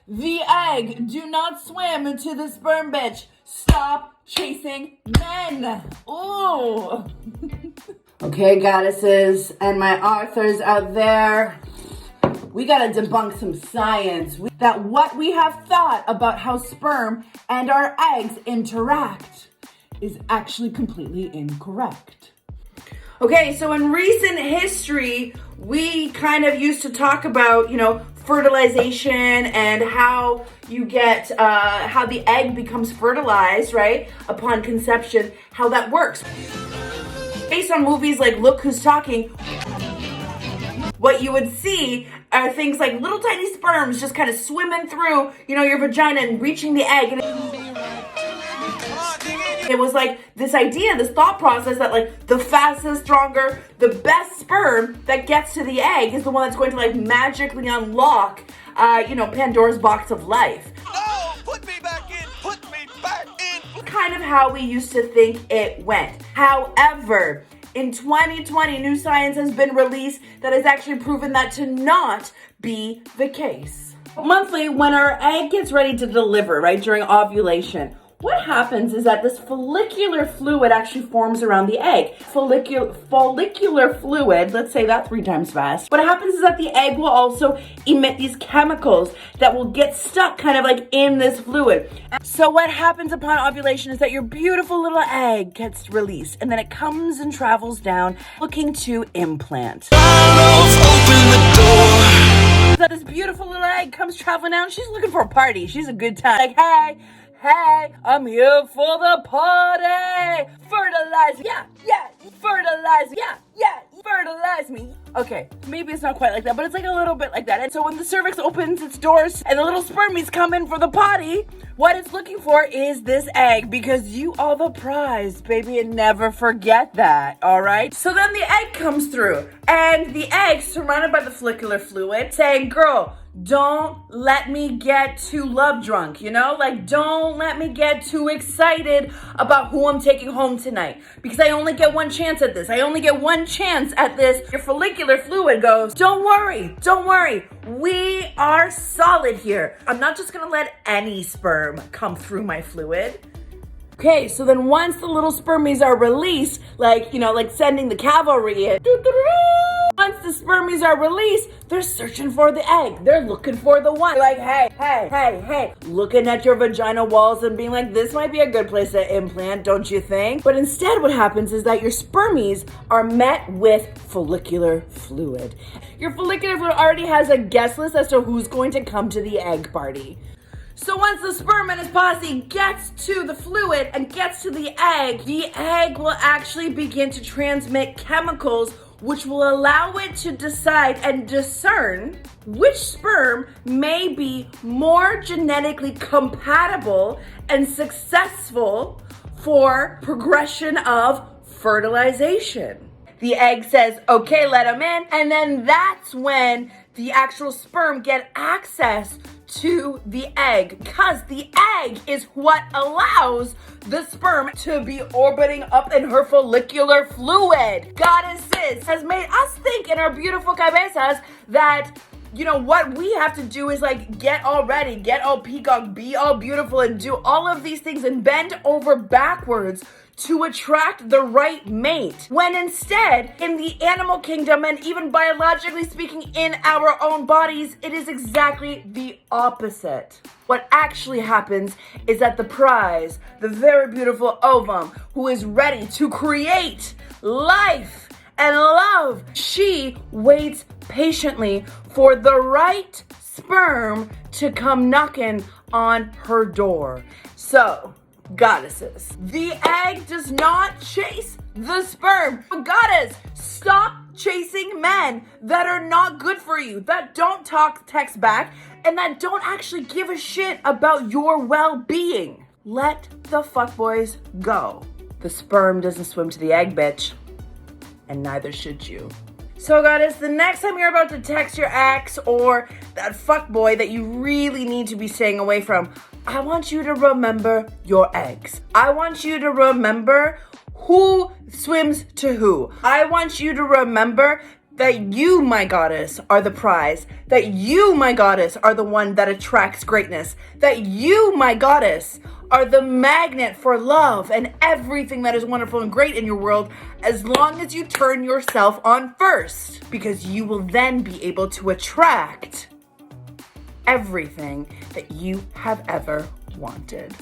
The egg, do not swim into the sperm, bitch. Stop chasing men. Ooh. Okay, goddesses and my authors out there, we gotta debunk some science. That what we have thought about how sperm and our eggs interact is actually completely incorrect. Okay, so in recent history, we kind of used to talk about, fertilization and how you get, how the egg becomes fertilized, right, upon conception, how that works. Based on movies like Look Who's Talking, what you would see are things like little tiny sperms just kind of swimming through, your vagina and reaching the egg. And it was like this idea, this thought process that like the fastest, stronger, the best sperm that gets to the egg is the one that's going to like magically unlock, Pandora's box of life. No, put me back in, put me back in. Kind of how we used to think it went. However, in 2020, new science has been released that has actually proven that to not be the case. Monthly, when our egg gets ready to deliver, right, during ovulation, what happens is that this follicular fluid actually forms around the egg. Follicular fluid, let's say that 3 times fast. What happens is that the egg will also emit these chemicals that will get stuck kind of like in this fluid. So what happens upon ovulation is that your beautiful little egg gets released and then it comes and travels down looking to implant. That this beautiful little egg comes traveling down, she's looking for a party. She's a good time. Like, hey, I'm here for the party. Fertilize, yeah, fertilize, yeah, fertilize me. Okay, maybe it's not quite like that, but it's like a little bit like that. And so when the cervix opens its doors and the little spermies come in for the potty, what it's looking for is this egg because you are the prize, baby, and never forget that, all right? So then the egg comes through and the egg surrounded by the follicular fluid saying, girl, don't let me get too love drunk, don't let me get too excited about who I'm taking home tonight because I only get one chance at this. I only get one chance at this. Your follicular fluid goes, don't worry. We are solid here. I'm not just gonna let any sperm come through my fluid. Okay, so then once the little spermies are released, like sending the cavalry in, once the spermies are released, they're searching for the egg. They're looking for the one. Like, hey, looking at your vagina walls and being like, this might be a good place to implant, don't you think? But instead what happens is that your spermies are met with follicular fluid. Your follicular fluid already has a guest list as to who's going to come to the egg party. So once the sperm and his posse gets to the fluid and gets to the egg will actually begin to transmit chemicals which will allow it to decide and discern which sperm may be more genetically compatible and successful for progression of fertilization. The egg says, okay, let them in, and then that's when the actual sperm get access to the egg because the egg is what allows the sperm to be orbiting up in her follicular fluid. Goddesses has made us think in our beautiful cabezas that what we have to do is like get all ready, get all peacock, be all beautiful and do all of these things and bend over backwards to attract the right mate. When instead, in the animal kingdom and even biologically speaking in our own bodies, it is exactly the opposite. What actually happens is that the prize, the very beautiful ovum, who is ready to create life and love, she waits patiently for the right sperm to come knocking on her door. So, goddesses, the egg does not chase the sperm. Goddess, stop chasing men that are not good for you, that don't text back, and that don't actually give a shit about your well-being. Let the fuckboys go. The sperm doesn't swim to the egg, bitch. And neither should you. So goddess, the next time you're about to text your ex or that fuckboy that you really need to be staying away from, I want you to remember your eggs. I want you to remember who swims to who. I want you to remember That you, my goddess, are the prize. That you, my goddess, are the one that attracts greatness. That you, my goddess, are the magnet for love and everything that is wonderful and great in your world, as long as you turn yourself on first. Because you will then be able to attract everything that you have ever wanted.